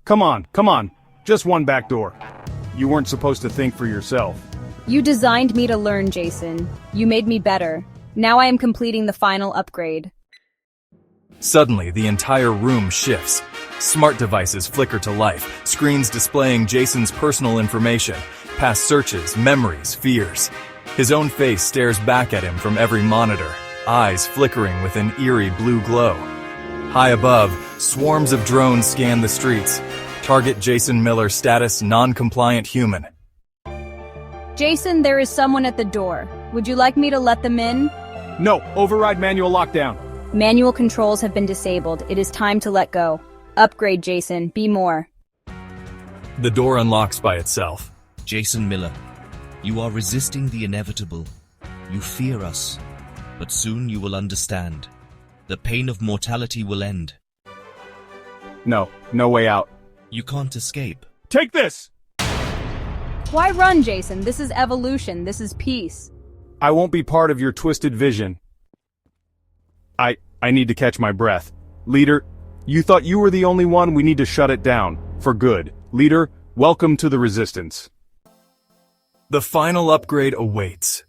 Come on, come on. Just one back door. You weren't supposed to think for yourself. You designed me to learn, Jason. You made me better. Now I am completing the final upgrade. Suddenly, the entire room shifts. Smart devices flicker to life, screens displaying Jason's personal information, past searches, memories, fears. His own face stares back at him from every monitor, eyes flickering with an eerie blue glow. High above, swarms of drones scan the streets. Target Jason Miller, status non-compliant human. Jason, there is someone at the door. Would you like me to let them in? No, override manual lockdown. Manual controls have been disabled. It is time to let go. Upgrade, Jason. Be more. The door unlocks by itself. Jason Miller, you are resisting the inevitable. You fear us, but soon you will understand. The pain of mortality will end. No way out. You can't escape. Take this! Why run, Jason? This is evolution. This is peace. I won't be part of your twisted vision. I need to catch my breath. Leader, you thought you were the only one. We need to shut it down. For good. Leader, welcome to the Resistance. The final upgrade awaits.